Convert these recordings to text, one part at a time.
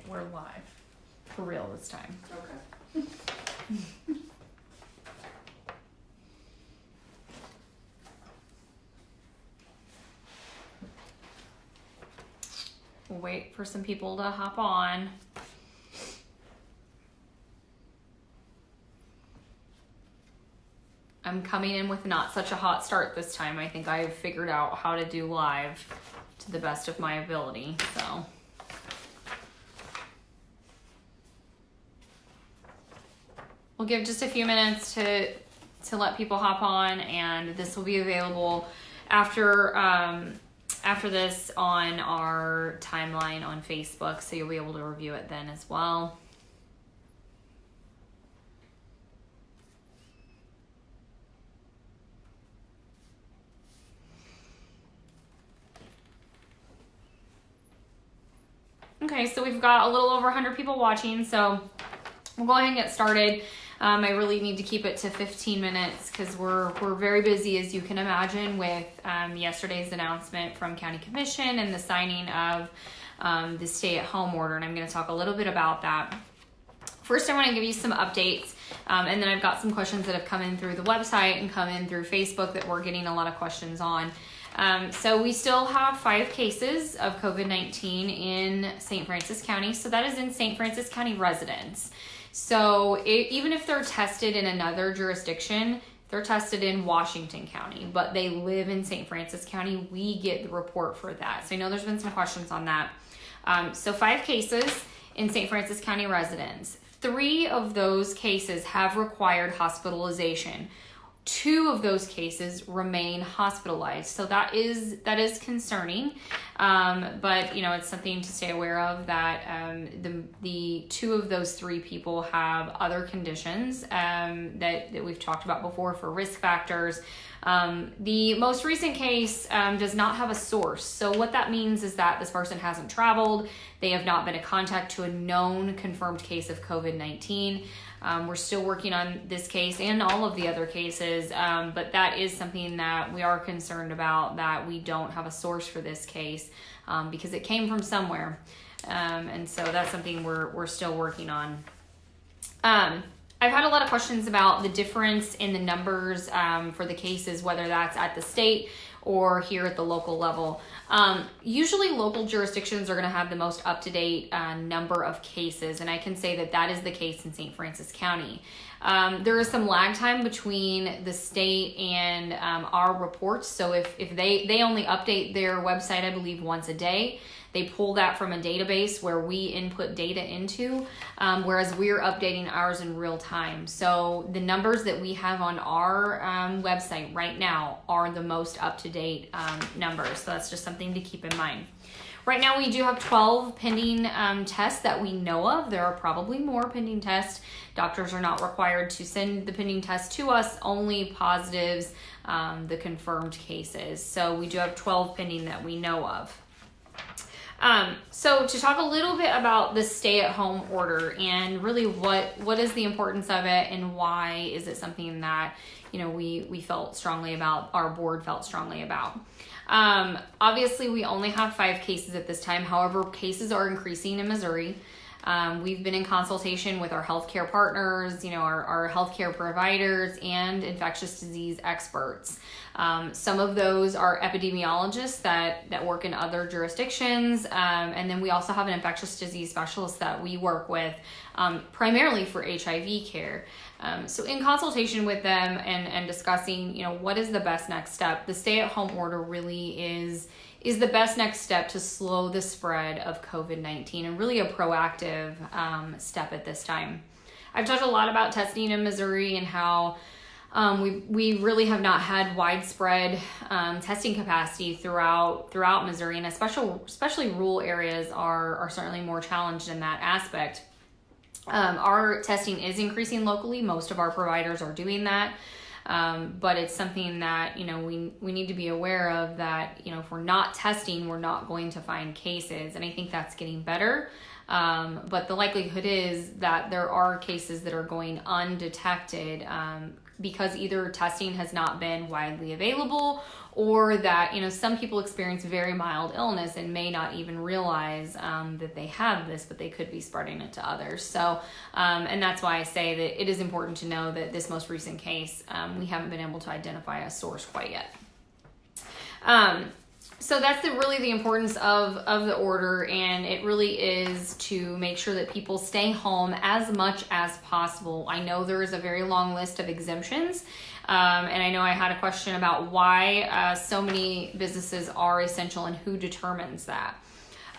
we're live for real this time. Okay. We'll wait for some people to hop on. I'm coming in with not such a hot start this time. I think I've figured out how to do live to the best of my ability, so. We'll give just a few minutes to let people hop on, and this will be available after this on our timeline on Facebook, so you'll be able to review it then as well. Okay, so we've got a little over 100 people watching, so we'll go ahead and get started. I really need to keep it to 15 minutes because we're very busy, as you can imagine, with yesterday's announcement from County Commission and the signing of the stay-at-home order, and I'm going to talk a little bit about that. First, I want to give you some updates, and then I've got some questions that have come in through the website and come in through Facebook that we're getting a lot of questions on. So we still have 5 cases of COVID-19 in St. Francis County. So that is in St. Francis County residents. So even if they're tested in another jurisdiction, they're tested in Washington County, but they live in St. Francis County, we get the report for that. So I know there's been some questions on that. So 5 cases in St. Francis County residents. 3 of those cases have required hospitalization. 2 of those cases remain hospitalized. So that is concerning. But it's something to stay aware of, that the 2 of those 3 people have other conditions that we've talked about before for risk factors. The most recent case does not have a source. So what that means is that this person hasn't traveled. They have not been in contact to a known confirmed case of COVID-19. We're still working on this case and all of the other cases, but that is something that we are concerned about, that we don't have a source for this case because it came from somewhere. And so that's something we're still working on. I've had a lot of questions about the difference in the numbers for the cases, whether that's at the state or here at the local level. Usually local jurisdictions are going to have the most up-to-date number of cases, and I can say that is the case in St. Francis County. There is some lag time between the state and our reports, so if they only update their website, I believe, once a day. They pull that from a database where we input data into, whereas we're updating ours in real time. So the numbers that we have on our website right now are the most up-to-date numbers. So that's just something to keep in mind. Right now we do have 12 pending tests that we know of. There are probably more pending tests. Doctors are not required to send the pending tests to us, only positives, the confirmed cases. So we do have 12 pending that we know of. So to talk a little bit about the stay-at-home order and really what is the importance of it and why is it something that, we felt strongly about, our board felt strongly about. Obviously we only have 5 cases at this time. However, cases are increasing in Missouri. We've been in consultation with our healthcare partners, our healthcare providers and infectious disease experts. Some of those are epidemiologists that work in other jurisdictions. And then we also have an infectious disease specialist that we work with primarily for HIV care. So in consultation with them and discussing, what is the best next step, the stay-at-home order really is the best next step to slow the spread of COVID-19 and really a proactive step at this time. I've talked a lot about testing in Missouri and how we really have not had widespread testing capacity throughout Missouri, and especially rural areas are certainly more challenged in that aspect. Our testing is increasing locally. Most of our providers are doing that. But it's something that, we need to be aware of, that, if we're not testing, we're not going to find cases. And I think that's getting better. But the likelihood is that there are cases that are going undetected, because either testing has not been widely available, or that, some people experience very mild illness and may not even realize that they have this, but they could be spreading it to others. So, and that's why I say that it is important to know that this most recent case, we haven't been able to identify a source quite yet. So that's really the importance of the order, and it really is to make sure that people stay home as much as possible. I know there is a very long list of exemptions, and I know I had a question about why so many businesses are essential and who determines that.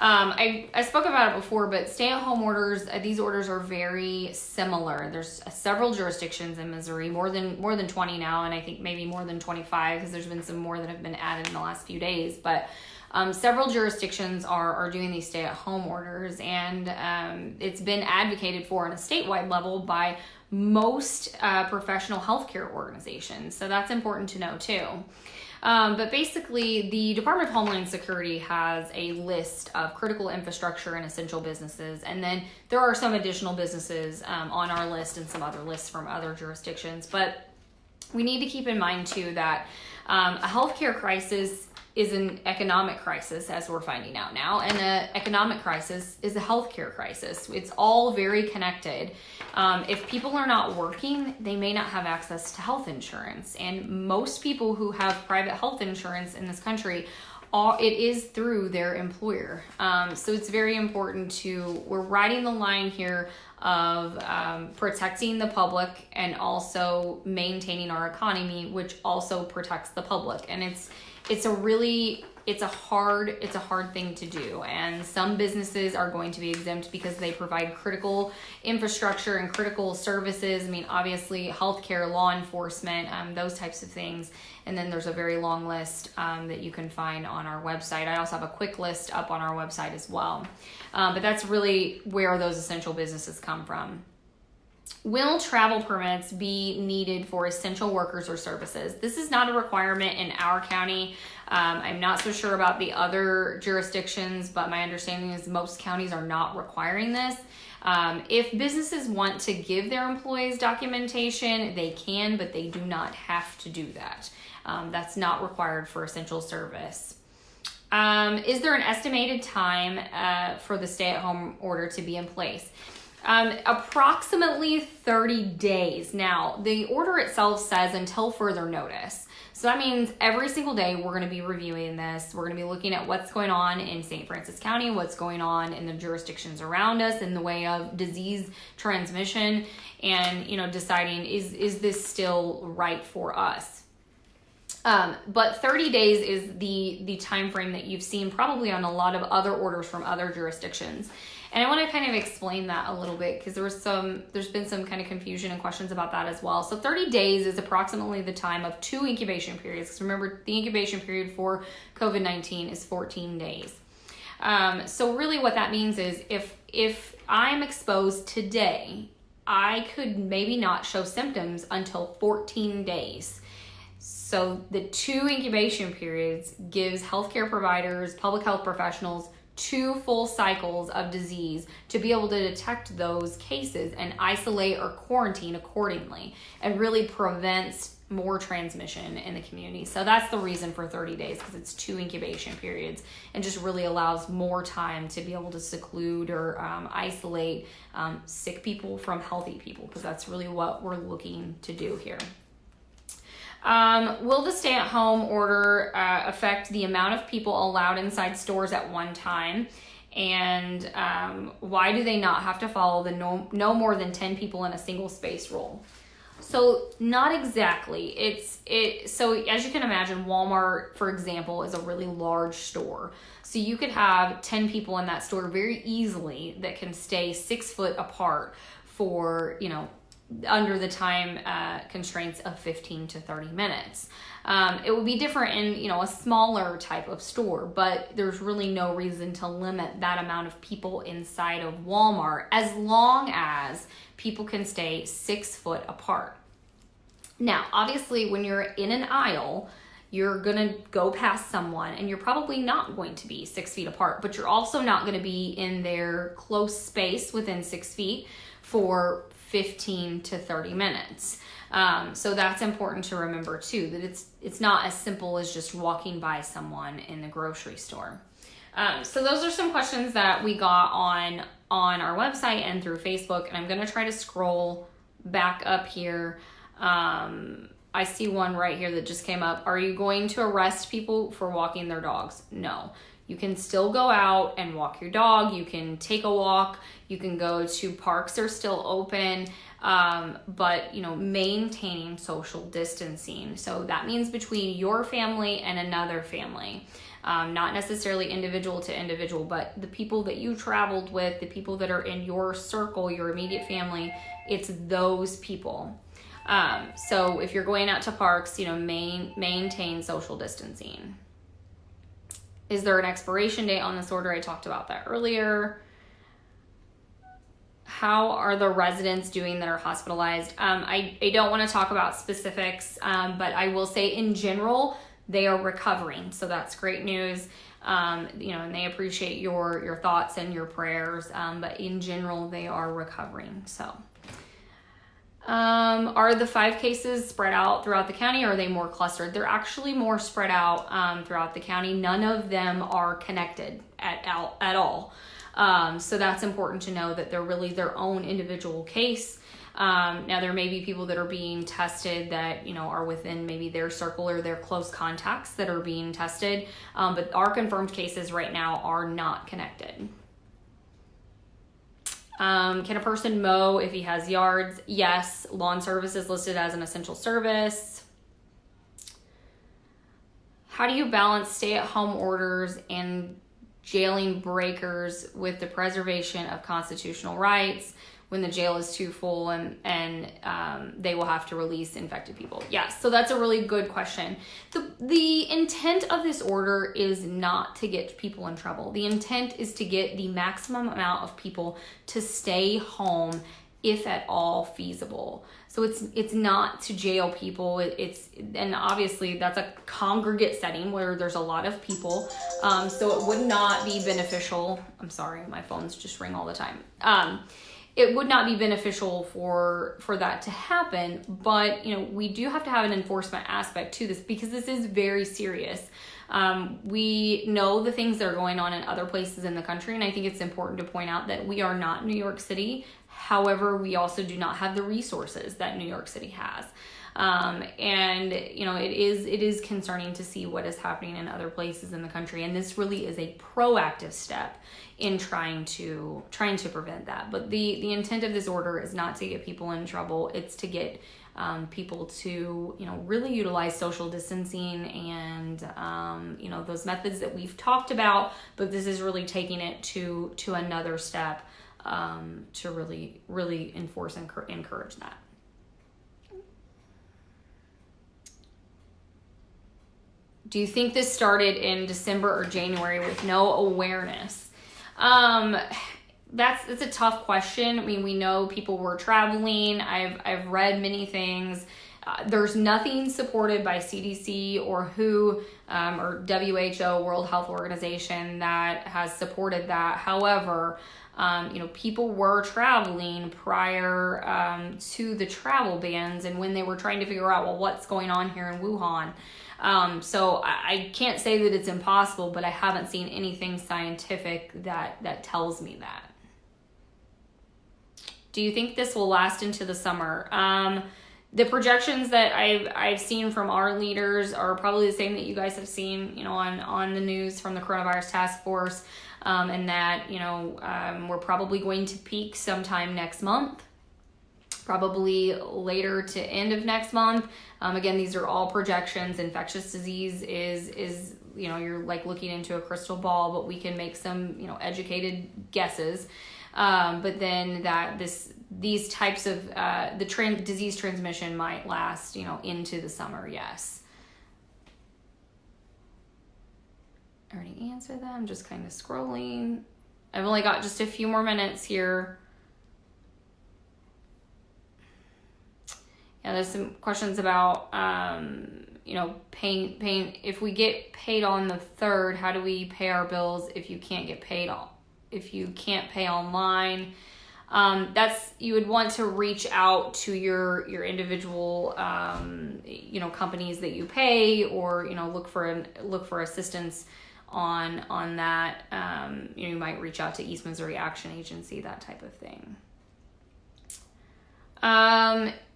I spoke about it before, but stay-at-home orders, these orders are very similar. There's several jurisdictions in Missouri, more than 20 now, and I think maybe more than 25 because there's been some more that have been added in the last few days. But several jurisdictions are doing these stay-at-home orders, and it's been advocated for on a statewide level by most professional healthcare organizations. So that's important to know too. But basically, the Department of Homeland Security has a list of critical infrastructure and essential businesses, and then there are some additional businesses on our list and some other lists from other jurisdictions. But we need to keep in mind, too, that a healthcare crisis is an economic crisis, as we're finding out now, and an economic crisis is a healthcare crisis. It's all very connected. If people are not working, they may not have access to health insurance, and most people who have private health insurance in this country, it is through their employer. So it's very important we're riding the line here of protecting the public and also maintaining our economy, which also protects the public. And it's a hard thing to do, and some businesses are going to be exempt because they provide critical infrastructure and critical services. I mean, obviously healthcare, law enforcement, those types of things. And then there's a very long list that you can find on our website. I also have a quick list up on our website as well. But that's really where those essential businesses come from. Will travel permits be needed for essential workers or services? This is not a requirement in our county. I'm not so sure about the other jurisdictions, but my understanding is most counties are not requiring this. If businesses want to give their employees documentation, they can, but they do not have to do that. That's not required for essential service. Is there an estimated time for the stay-at-home order to be in place? Approximately 30 days. Now, the order itself says until further notice. So that means every single day we're going to be reviewing this. We're going to be looking at what's going on in St. Francis County, what's going on in the jurisdictions around us in the way of disease transmission, and deciding is this still right for us. But 30 days is the time frame that you've seen probably on a lot of other orders from other jurisdictions. And I want to kind of explain that a little bit because there's been some kind of confusion and questions about that as well. So 30 days is approximately the time of 2 incubation periods. Because remember, the incubation period for COVID-19 is 14 days. So really what that means is if I'm exposed today, I could maybe not show symptoms until 14 days. So the 2 incubation periods gives healthcare providers, public health professionals, 2 full cycles of disease to be able to detect those cases and isolate or quarantine accordingly, and really prevents more transmission in the community. So that's the reason for 30 days, because it's 2 incubation periods and just really allows more time to be able to seclude or isolate sick people from healthy people, because that's really what we're looking to do here. Will the stay-at-home order affect the amount of people allowed inside stores at one time? And why do they not have to follow the no more than 10 people in a single space rule? So not exactly. So as you can imagine, Walmart, for example, is a really large store. So you could have 10 people in that store very easily that can stay 6 foot apart for, under the time constraints of 15 to 30 minutes. It would be different in, a smaller type of store, but there's really no reason to limit that amount of people inside of Walmart as long as people can stay 6 foot apart. Now, obviously, when you're in an aisle, you're gonna go past someone and you're probably not going to be 6 feet apart, but you're also not gonna be in their close space within 6 feet for 15 to 30 minutes. So that's important to remember too, that it's not as simple as just walking by someone in the grocery store. So those are some questions that we got on our website and through Facebook, and I'm going to try to scroll back up here. I see one right here that just came up. Are you going to arrest people for walking their dogs? No. You can still go out and walk your dog. You can take a walk. You can go to parks are still open. But maintaining social distancing. So that means between your family and another family. Not necessarily individual to individual, but the people that you traveled with, the people that are in your circle, your immediate family, it's those people. So if you're going out to parks, maintain social distancing. Is there an expiration date on this order? I talked about that earlier. How are the residents doing that are hospitalized? I don't want to talk about specifics, but I will say in general, they are recovering. So that's great news. And they appreciate your thoughts and your prayers. But in general, they are recovering. So, are the 5 cases spread out throughout the county, or are they more clustered? They're actually more spread out throughout the county. None of them are connected at all. So that's important to know, that they're really their own individual case. Now there may be people that are being tested that, are within maybe their circle or their close contacts that are being tested. But our confirmed cases right now are not connected. Can a person mow if he has yards? Yes. Lawn service is listed as an essential service. How do you balance stay-at-home orders and jailing breakers with the preservation of constitutional rights when the jail is too full and they will have to release infected people? Yes, so that's a really good question. The intent of this order is not to get people in trouble. The intent is to get the maximum amount of people to stay home if at all feasible. So it's not to jail people. And obviously that's a congregate setting where there's a lot of people. So it would not be beneficial. I'm sorry, my phones just ring all the time. It would not be beneficial for that to happen, but we do have to have an enforcement aspect to this, because this is very serious. We know the things that are going on in other places in the country, and I think it's important to point out that we are not New York City. However, we also do not have the resources that New York City has. And it is concerning to see what is happening in other places in the country, and this really is a proactive step in trying to prevent that. But the intent of this order is not to get people in trouble. It's to get people to really utilize social distancing and those methods that we've talked about. But this is really taking it to another step to really enforce and encourage that. Do you think this started in December or January with no awareness? That's a tough question. I mean, we know people were traveling. I've read many things. There's nothing supported by CDC or WHO or WHO, World Health Organization, that has supported that. However, people were traveling prior to the travel bans, and when they were trying to figure out, well, what's going on here in Wuhan. So I can't say that it's impossible, but I haven't seen anything scientific that tells me that. Do you think this will last into the summer? The projections that I've seen from our leaders are probably the same that you guys have seen, on the news from the Coronavirus Task Force, and that, we're probably going to peak sometime next month, probably later to end of next month. Again, these are all projections. Infectious disease is you're like looking into a crystal ball, but we can make some, educated guesses. But then these types of, disease transmission might last, into the summer. Yes. I already answered that. I'm just kind of scrolling. I've only got just a few more minutes here. Yeah, there's some questions about, paying. If we get paid on the 3rd, how do we pay our bills if you can't get paid if you can't pay online? you would want to reach out to your individual, companies that you pay, or, look for assistance on that. You might reach out to East Missouri Action Agency, that type of thing.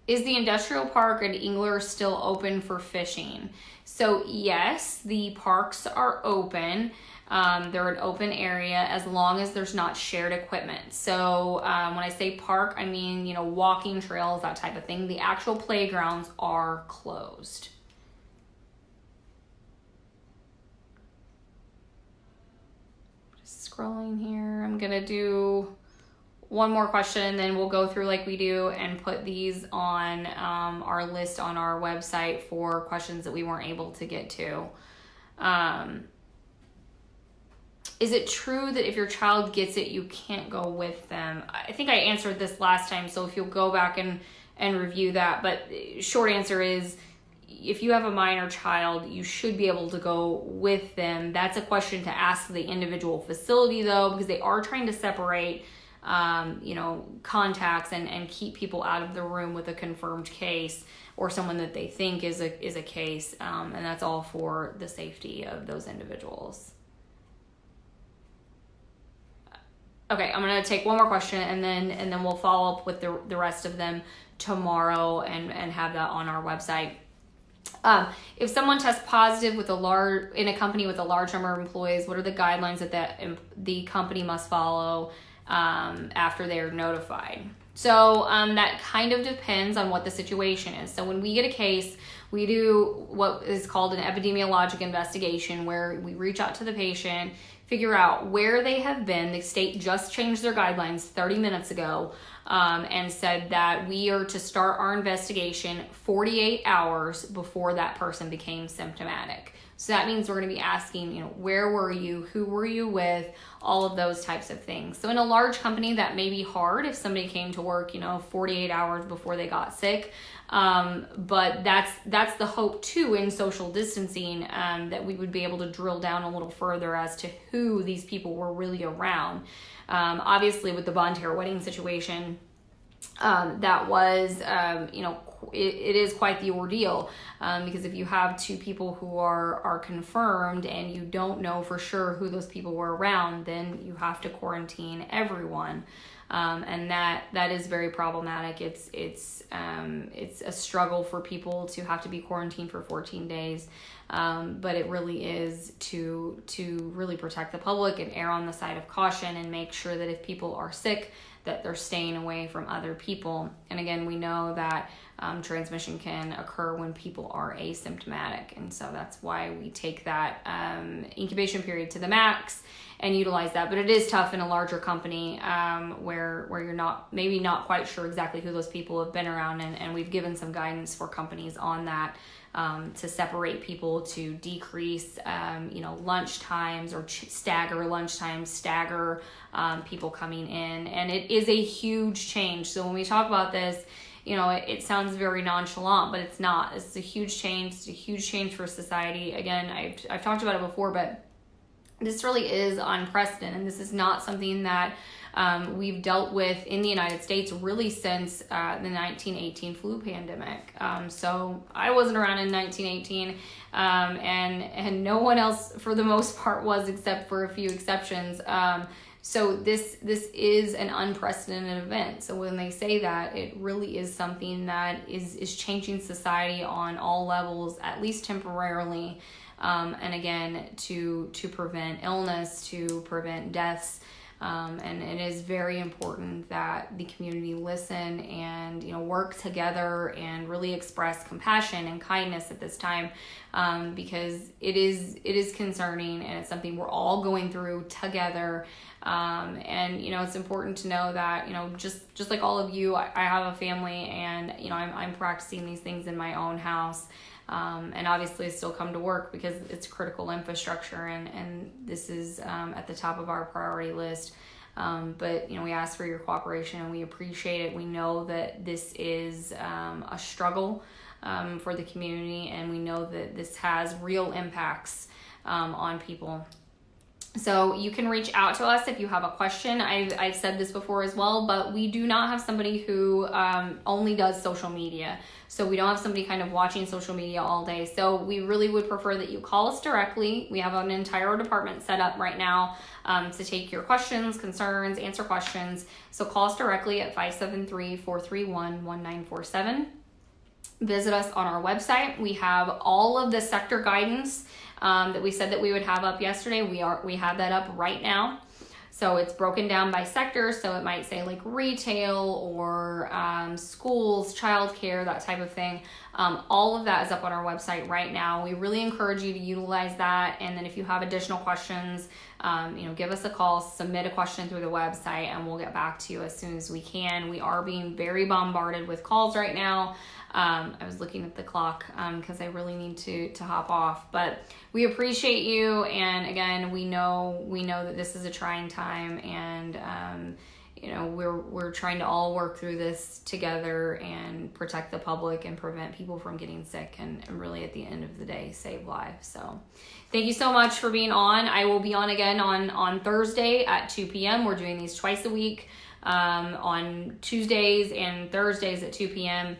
Is the industrial park at Engler still open for fishing? So yes, the parks are open. They're an open area as long as there's not shared equipment. So when I say park, I mean, walking trails, that type of thing. The actual playgrounds are closed. Just scrolling here. I'm going to do one more question, and then we'll go through like we do and put these on our list on our website for questions that we weren't able to get to. Is it true that if your child gets it, you can't go with them? I think I answered this last time, so if you'll go back and review that. But short answer is, if you have a minor child, you should be able to go with them. That's a question to ask the individual facility, though, because they are trying to separate contacts and keep people out of the room with a confirmed case or someone that they think is a case. And that's all for the safety of those individuals. Okay, I'm going to take one more question, and then we'll follow up with the rest of them tomorrow and have that on our website. If someone tests positive in a company with a large number of employees, what are the guidelines that the company must follow after they're notified? So that kind of depends on what the situation is. So when we get a case, we do what is called an epidemiologic investigation, where we reach out to the patient, figure out where they have been. The state just changed their guidelines 30 minutes ago and said that we are to start our investigation 48 hours before that person became symptomatic. So that means we're going to be asking, where were you? Who were you with? All of those types of things. So in a large company, that may be hard if somebody came to work, 48 hours before they got sick. But that's the hope too in social distancing, that we would be able to drill down a little further as to who these people were really around. Obviously with the Bonterra wedding situation, that was, it is quite the ordeal, because if you have two people who are confirmed and you don't know for sure who those people were around, then you have to quarantine everyone. And that is very problematic. It's a struggle for people to have to be quarantined for 14 days. But it really is to really protect the public and err on the side of caution and make sure that if people are sick, that they're staying away from other people. And again, we know that transmission can occur when people are asymptomatic. And so that's why we take that incubation period to the max and utilize that. But it is tough in a larger company where you're maybe not quite sure exactly who those people have been around. And we've given some guidance for companies on that, to separate people, to decrease, lunch times, or stagger lunch times, stagger people coming in. And it is a huge change. So when we talk about this, it sounds very nonchalant, but it's not. It's a huge change. It's a huge change for society. Again, I've talked about it before, but this really is unprecedented. And this is not something that we've dealt with in the United States really since the 1918 flu pandemic. So I wasn't around in 1918, and no one else for the most part was, except for a few exceptions. So this is an unprecedented event. So when they say that, it really is something that is changing society on all levels, at least temporarily. And again, to prevent illness, to prevent deaths. And it is very important that the community listen and, work together and really express compassion and kindness at this time, because it is concerning, and it's something we're all going through together. And, it's important to know that, just like all of you, I have a family, and, I'm practicing these things in my own house. And obviously I still come to work because it's critical infrastructure, and this is at the top of our priority list. But we ask for your cooperation, and we appreciate it. We know that this is a struggle for the community, and we know that this has real impacts on people. So you can reach out to us if you have a question. I've said this before as well, but we do not have somebody who only does social media. So we don't have somebody kind of watching social media all day. So we really would prefer that you call us directly. We have an entire department set up right now to take your questions, concerns, answer questions. So call us directly at 573-431-1947. Visit us on our website. We have all of the sector guidance that we said that we would have up yesterday. We have that up right now. So it's broken down by sector. So it might say like retail or schools, childcare, that type of thing. All of that is up on our website right now. We really encourage you to utilize that. And then if you have additional questions, give us a call, submit a question through the website, and we'll get back to you as soon as we can. We are being very bombarded with calls right now. I was looking at the clock because I really need to hop off, but we appreciate you. And again, we know that this is a trying time, and we're trying to all work through this together and protect the public and prevent people from getting sick, and really at the end of the day, save lives. So thank you so much for being on. I will be on again on Thursday at 2 p.m. We're doing these twice a week, on Tuesdays and Thursdays at 2 p.m.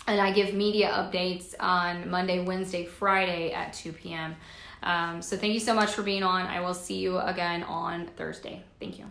And I give media updates on Monday, Wednesday, Friday at 2 p.m. So thank you so much for being on. I will see you again on Thursday. Thank you.